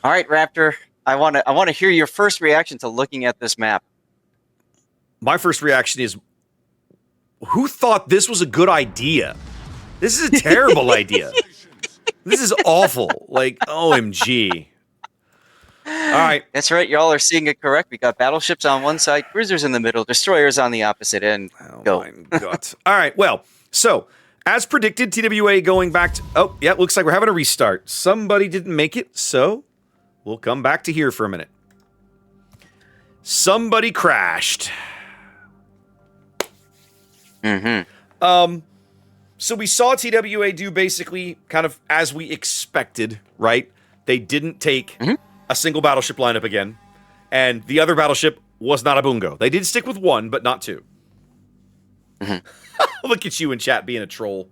All right, Raptor. I want to hear your first reaction to looking at this map. My first reaction is, who thought this was a good idea? This is a terrible idea. This is awful. Like, OMG. All right. That's right. Y'all are seeing it correct. We got battleships on one side, cruisers in the middle, destroyers on the opposite end. Oh, Go. my God. All right. Well, so as predicted, TWA going back to... Oh, yeah, looks like we're having a restart. Somebody didn't make it, so we'll come back to here for a minute. Somebody crashed. So we saw TWA do basically kind of as we expected, right? They didn't take a single battleship lineup again, and the other battleship was not a Bungo. They did stick with one, but not two. Look at you in chat being a troll.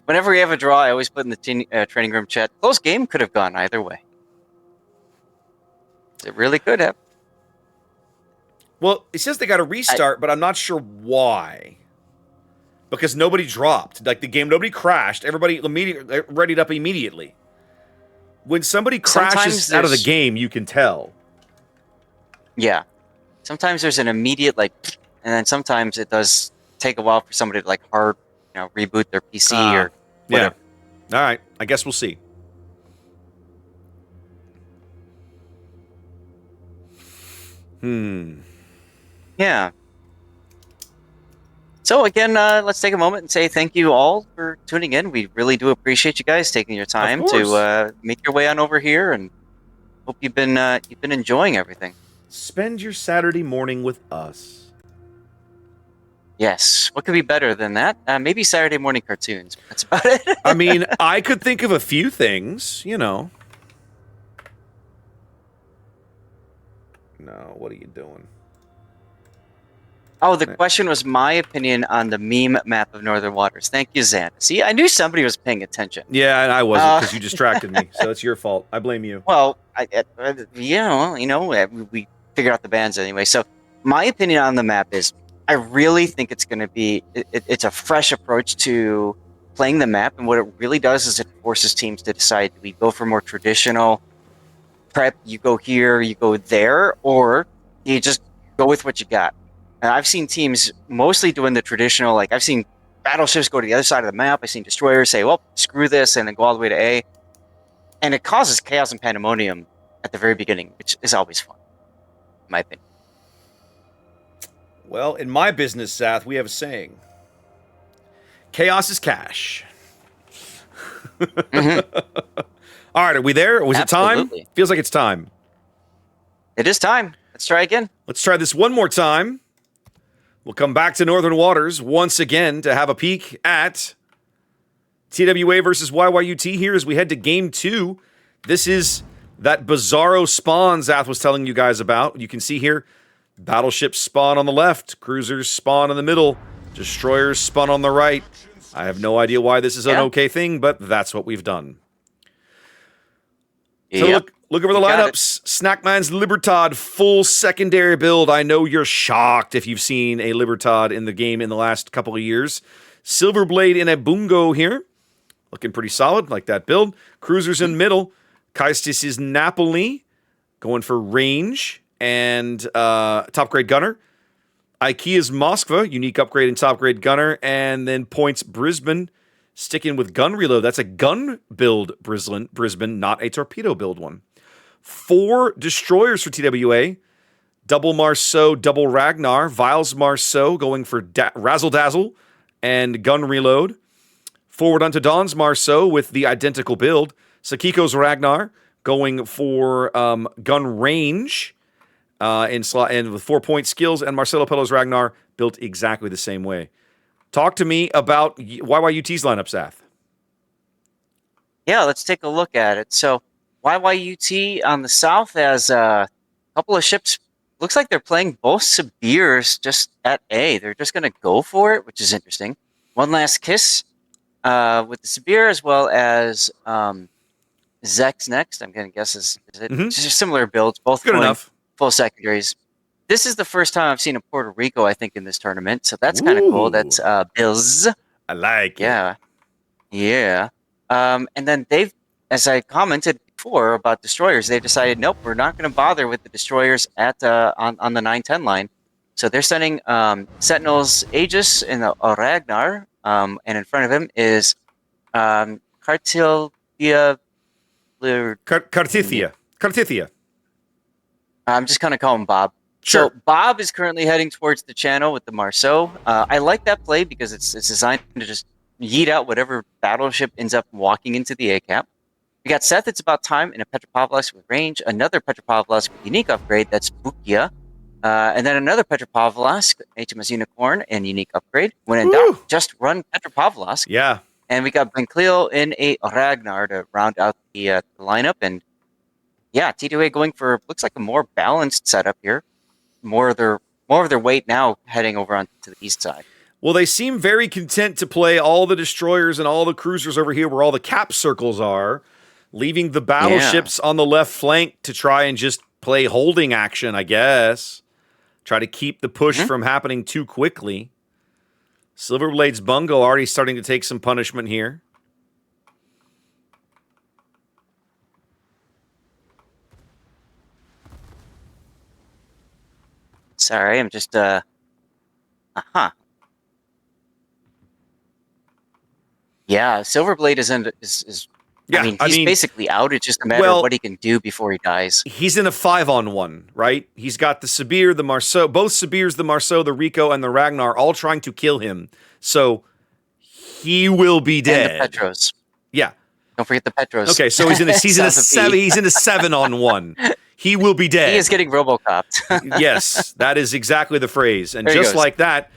Whenever we have a draw, I always put in the training room chat, close game could have gone either way. It really could have. Well, it says they got a restart, but I'm not sure why. Because nobody dropped. Like, the game, nobody crashed. Everybody readied up immediately. When somebody crashes out of the game, you can tell. Yeah. Sometimes there's an immediate, like, and then sometimes it does take a while for somebody to, like, hard, reboot their PC or whatever. Yeah. All right. I guess we'll see. Yeah. So again, let's take a moment and say thank you all for tuning in. We really do appreciate you guys taking your time to make your way on over here, and hope you've been enjoying everything. Spend your Saturday morning with us. Yes. What could be better than that? Maybe Saturday morning cartoons. That's about it. I mean, I could think of a few things, No, what are you doing? Oh, the question was my opinion on the meme map of Northern Waters. Thank you, Zan. See, I knew somebody was paying attention. Yeah, and I wasn't because you distracted me. So it's your fault. I blame you. Well, we figured out the bands anyway. So my opinion on the map is I really think it's going to be, it's a fresh approach to playing the map. And what it really does is it forces teams to decide, do we go for more traditional prep? You go here, you go there, or you just go with what you got. And I've seen teams mostly doing the traditional, like I've seen battleships go to the other side of the map. I've seen destroyers say, well, screw this, and then go all the way to A. And it causes chaos and pandemonium at the very beginning, which is always fun, in my opinion. Well, in my business, Seth, we have a saying. Chaos is cash. All right, are we there? Was it time? Feels like it's time. It is time. Let's try again. Let's try this one more time. We'll come back to Northern Waters once again to have a peek at TWA versus YYUT here as we head to Game 2. This is that bizarro spawn Zath was telling you guys about. You can see here, battleships spawn on the left, cruisers spawn in the middle, destroyers spawn on the right. I have no idea why this is an okay thing, but that's what we've done. So look over the lineups. Snackman's Libertad, full secondary build. I know you're shocked if you've seen a Libertad in the game in the last couple of years. Silverblade in a Bungo here. Looking pretty solid, like that build. Cruisers in middle. Kaistis is Napoli, going for range and top grade gunner. IKEA's Moskva, unique upgrade and top grade gunner. And then Points Brisbane, sticking with gun reload. That's a gun build Brisbane, not a torpedo build one. 4 destroyers for TWA. Double Marceau, double Ragnar. Viles Marceau going for Razzle Dazzle and gun reload. Forward onto Don's Marceau with the identical build. Sakiko's Ragnar going for gun range and with 4-point skills. And Marcelo Pello's Ragnar built exactly the same way. Talk to me about YYUT's lineup, Seth. Yeah, let's take a look at it. So YYUT on the south has a couple of ships. Looks like they're playing both Sibirs just at A. They're just going to go for it, which is interesting. One Last Kiss with the Sibir, as well as Zek's next. I'm going to guess is it just similar builds, both good enough. Full secondaries. This is the first time I've seen a Puerto Rico, I think, in this tournament, so that's kind of cool. That's Bills. I like it. Yeah. And then they've as I commented before about destroyers, they decided, nope, we're not going to bother with the destroyers at on the 910 line. So they're sending Sentinels Aegis and a Ragnar, and in front of him is Cartilia. Cartithia. Cartithia. I'm just going to call him Bob. Sure. So Bob is currently heading towards the channel with the Marceau. I like that play because it's designed to just yeet out whatever battleship ends up walking into the A cap. We got Seth, It's About Time, in a Petropavlovsk with range, another Petropavlovsk with unique upgrade, that's Bukia, and then another Petropavlovsk, HMS Unicorn, and unique upgrade. When in doubt, just run Petropavlovsk. Yeah. And we got Benkleo in a Ragnar to round out the lineup. And yeah, TWA going for, looks like a more balanced setup here. More of their weight now heading over onto the east side. Well, they seem very content to play all the destroyers and all the cruisers over here where all the cap circles are, leaving the battleships on the left flank to try and just play holding action, I guess. Try to keep the push from happening too quickly. Silverblade's Bungo already starting to take some punishment here. Sorry, I'm just Yeah, Silverblade is Yeah, I mean, he's basically out. It's just a matter of what he can do before he dies. He's in a 5-on-1, right? He's got the Sabir, the Marceau, both Sabirs, the Marceau, the Rico, and the Ragnar all trying to kill him. So he will be dead. And the Petros. Yeah. Don't forget the Petros. Okay, so he's in a 7-on-1. He will be dead. He is getting Robocopped. Yes, that is exactly the phrase. And just like that,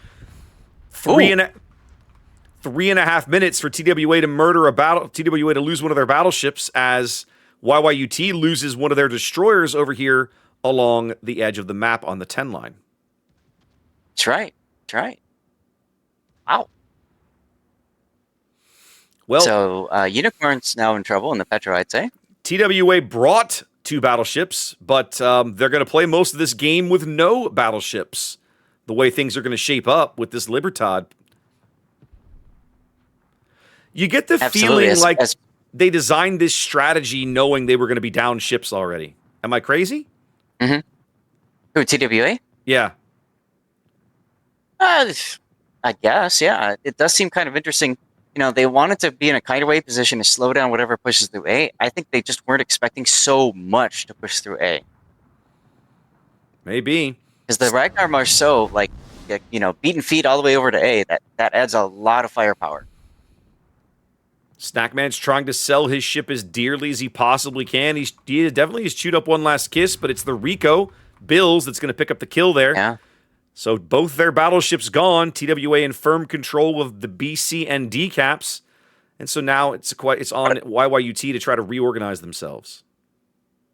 3.5 minutes for TWA to murder TWA to lose one of their battleships as YYUT loses one of their destroyers over here along the edge of the map on the 10 line. That's right. That's right. Wow. Well, so Unicorn's now in trouble in the Petro, I'd say. TWA brought 2 battleships, but they're going to play most of this game with no battleships. The way things are going to shape up with this Libertad. You get the feeling like they designed this strategy knowing they were going to be down ships already. Am I crazy? Mm-hmm. Who, TWA? Yeah. I guess, yeah. It does seem kind of interesting. You know, they wanted to be in a kind of way position to slow down whatever pushes through A. I think they just weren't expecting so much to push through A. Maybe. Because the Ragnar Marceau, like, you know, beaten feet all the way over to A, that adds a lot of firepower. Snackman's trying to sell his ship as dearly as he possibly can. He definitely has chewed up one last kiss, but it's the Rico Bills that's going to pick up the kill there. Yeah. So both their battleships gone. TWA in firm control of the B, C, and D caps. And so now it's on YYUT to try to reorganize themselves.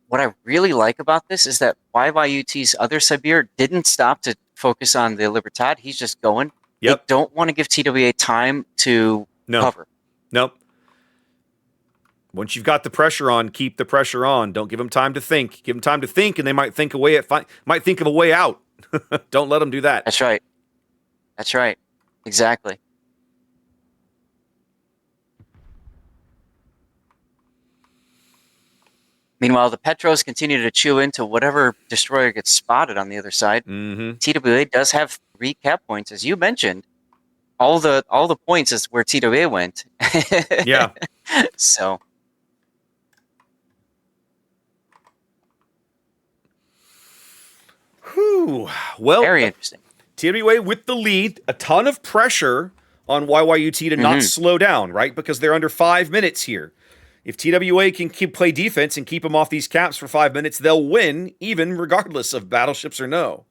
What I really like about this is that YYUT's other Sabir didn't stop to focus on the Libertad. He's just going. Yep. They don't want to give TWA time to cover. Nope. Once you've got the pressure on, keep the pressure on. Don't give them time to think. Give them time to think, and they might think of a way out. Don't let them do that. That's right. That's right. Exactly. Meanwhile, the Petros continue to chew into whatever destroyer gets spotted on the other side. Mm-hmm. TWA does have 3 cap points, as you mentioned. All the points is where TWA went. Yeah. So. Whew. Well, very interesting. TWA with the lead, a ton of pressure on YYUT to not slow down, right? Because they're under 5 minutes here. If TWA can play defense and keep them off these caps for 5 minutes, they'll win, even regardless of battleships or no.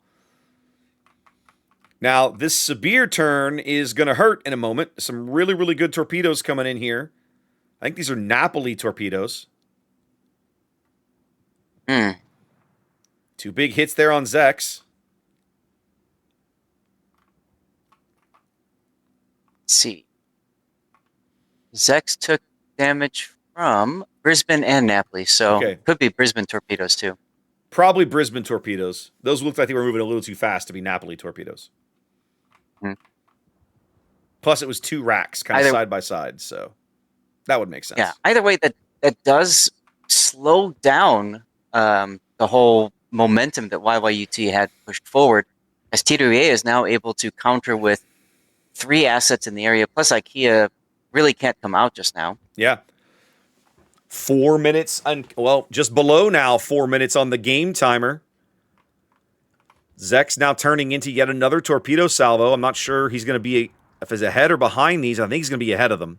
Now, this Sabir turn is going to hurt in a moment. Some really, really good torpedoes coming in here. I think these are Napoli torpedoes. 2 big hits there on Zex. Let's see. Zex took damage from Brisbane and Napoli, so could be Brisbane torpedoes too. Probably Brisbane torpedoes. Those looked like they were moving a little too fast to be Napoli torpedoes. Plus, it was 2 racks kind of side by side, so that would make sense. Yeah, either way, that that does slow down the whole momentum that YYUT had pushed forward, as TWA is now able to counter with 3 assets in the area, plus IKEA really can't come out just now. Yeah. 4 minutes, well, just below now 4 minutes on the game timer. Zek's now turning into yet another torpedo salvo. I'm not sure he's going to be, if he's ahead or behind these. I think he's going to be ahead of them.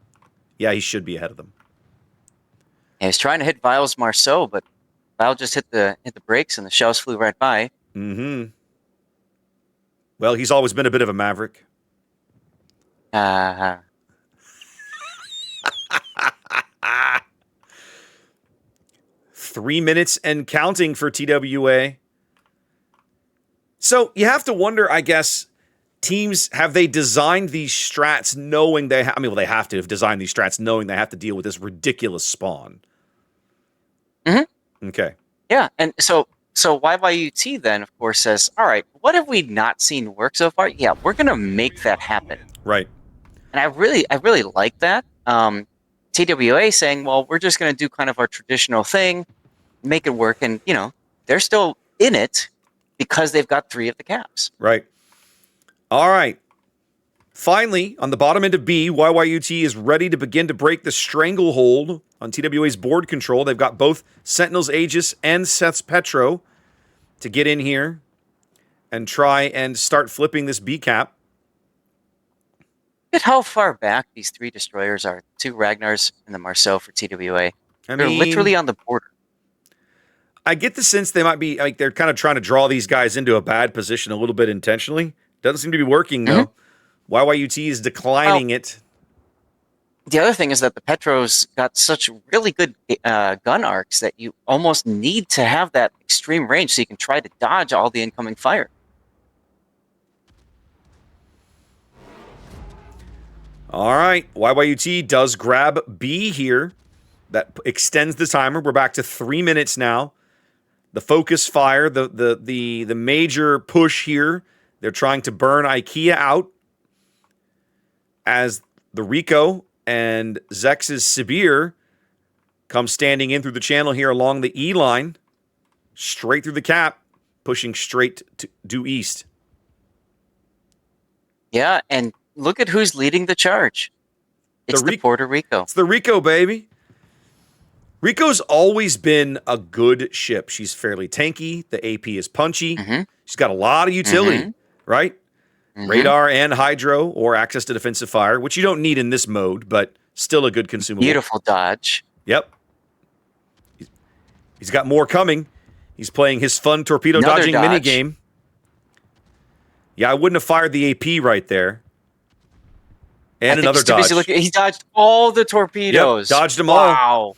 Yeah, he should be ahead of them. And he's trying to hit Vile's Marceau, but Vile just hit the brakes and the shells flew right by. Mm-hmm. Well, he's always been a bit of a maverick. 3 minutes and counting for TWA. So you have to wonder, I guess, teams, have they designed these strats knowing they they have to have designed these strats knowing they have to deal with this ridiculous spawn. Mm-hmm. Okay. Yeah, and so YYUT then, of course, says, all right, what have we not seen work so far? Yeah, we're going to make that happen. Right. And I really like that. TWA saying, well, we're just going to do kind of our traditional thing, make it work, and, they're still in it because they've got 3 of the caps. Right. All right. Finally, on the bottom end of B, YYUT is ready to begin to break the stranglehold on TWA's board control. They've got both Sentinel's Aegis and Seth's Petro to get in here and try and start flipping this B cap. Look at how far back these 3 destroyers are. 2 Ragnars and the Marceau for TWA. They're literally on the border. I get the sense they might be, they're kind of trying to draw these guys into a bad position a little bit intentionally. Doesn't seem to be working, though. YYUT is declining it. The other thing is that the Petros got such really good gun arcs that you almost need to have that extreme range so you can try to dodge all the incoming fire. All right, YYUT does grab B here. That extends the timer. We're back to 3 minutes now. The focus fire, the major push here. They're trying to burn IKEA out as the Rico and Zex's Sibir come standing in through the channel here along the E line, straight through the cap, pushing straight to due east. Yeah, and look at who's leading the charge. It's the Puerto Rico. It's the Rico, baby. Rico's always been a good ship. She's fairly tanky. The AP is punchy. She's got a lot of utility, right? Radar and hydro or access to defensive fire, which you don't need in this mode, but still a good consumable. Beautiful dodge. Yep. He's got more coming. He's playing his fun torpedo dodging minigame. Yeah, I wouldn't have fired the AP right there. And another dodge. He dodged all the torpedoes. Yep, dodged them all. Wow.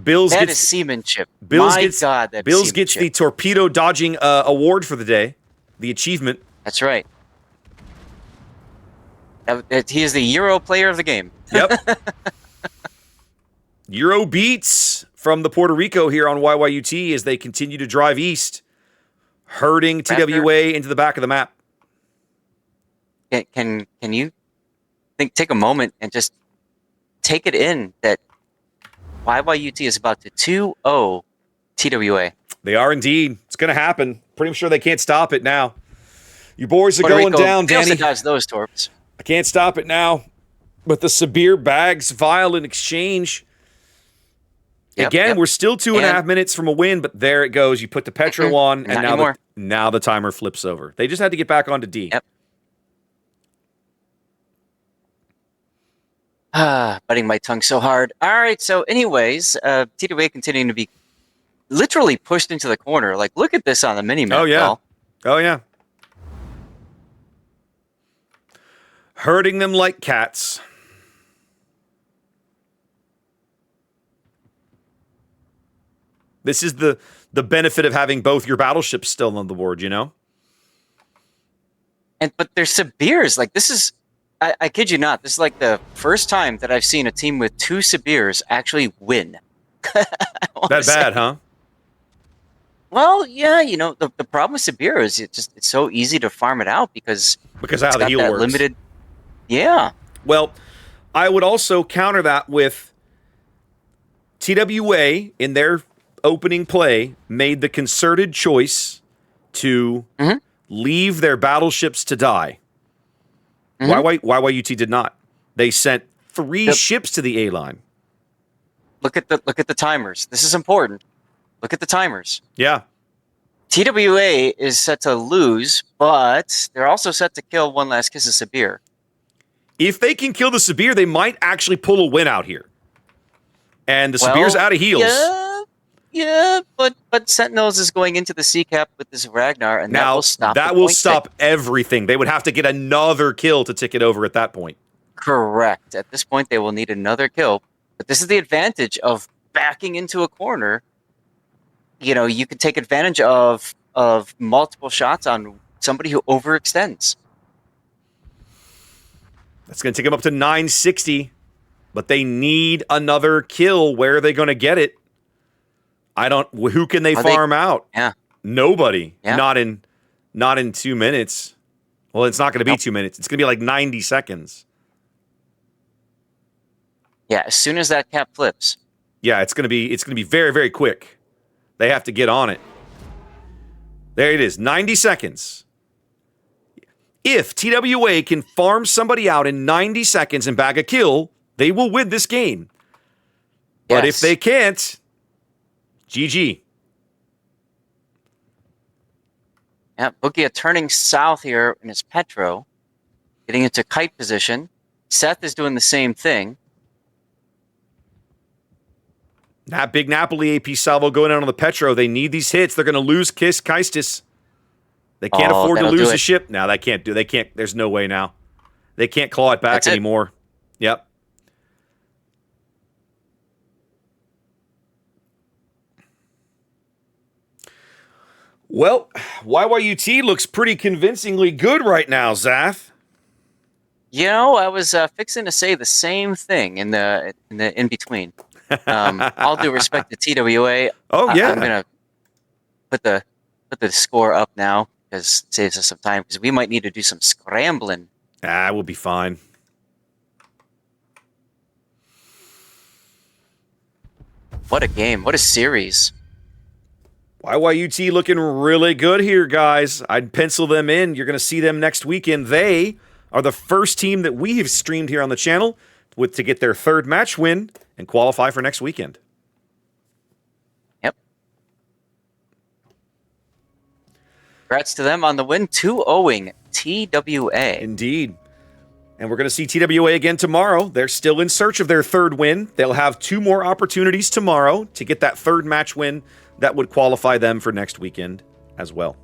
Bills that gets, is seamanship. Bills My gets, God, that's Bills gets the torpedo dodging award for the day, the achievement. That's right. He is the Euro player of the game. Yep. Euro beats from the Puerto Rico here on YYUT as they continue to drive east, herding TWA into the back of the map. Can you take a moment and just take it in that YYUT is about to 2-0 TWA. They are indeed. It's going to happen. Pretty sure they can't stop it now. You boys are Puerto going Rico, down, Danny. dodge those torps. I can't stop it now. But the Sibir bags Vile in exchange. Again, we're still 2.5 minutes from a win, but there it goes. You put the Petro on, and now the timer flips over. They just had to get back onto D. Yep. Biting my tongue so hard. All right, so anyways, TWA continuing to be literally pushed into the corner. Like, look at this on the mini-map. Oh, yeah. Paul. Oh, yeah. Herding them like cats. This is the benefit of having both your battleships still on the board, you know? But there's Sibirs. Like, this is... I kid you not, this is like the first time that I've seen a team with 2 Sibirs actually win. That bad, huh? Well, yeah, you know, the problem with Sibir is it's so easy to farm it out because of how the heal works. Limited, yeah. Well, I would also counter that with TWA, in their opening play, made the concerted choice to leave their battleships to die. YYUT did not. They sent 3 ships to the A line. Look at the timers. This is important. Look at the timers. Yeah. TWA is set to lose, but they're also set to kill one last kiss of Sabir. If they can kill the Sabir, they might actually pull a win out here. And the Sabir's out of heals. Yeah, but Sentinels is going into the sea cap with this Ragnar, and now, that will stop everything. They would have to get another kill to tick it over at that point. Correct. At this point, they will need another kill. But this is the advantage of backing into a corner. You know, you can take advantage of multiple shots on somebody who overextends. That's going to take them up to 960, but they need another kill. Where are they going to get it? Who can they farm out? Yeah. Nobody. Yeah. Not in 2 minutes. Well, it's not going to be 2 minutes. It's going to be like 90 seconds. Yeah, as soon as that cap flips. Yeah, it's going to be very, very quick. They have to get on it. There it is, 90 seconds. If TWA can farm somebody out in 90 seconds and bag a kill, they will win this game. But if they can't, GG. Yeah, Bugia turning south here in his Petro, getting into kite position. Seth is doing the same thing. That big Napoli AP salvo going out on the Petro. They need these hits. They're going to lose Kaistis. They can't afford to lose a ship. No, they can't. There's no way now. They can't claw it back anymore. Yep. Well, YYUT looks pretty convincingly good right now, Zath. You know, I was fixing to say the same thing in the in between. All due respect to TWA. Oh yeah, I'm gonna put the score up now because it saves us some time because we might need to do some scrambling. We'll be fine. What a game! What a series! YYUT looking really good here, guys. I'd pencil them in. You're going to see them next weekend. They are the first team that we have streamed here on the channel to get their 3rd match win and qualify for next weekend. Yep. Congrats to them on the win, 2-0ing TWA. Indeed. And we're going to see TWA again tomorrow. They're still in search of their 3rd win. They'll have 2 more opportunities tomorrow to get that 3rd match win that would qualify them for next weekend as well.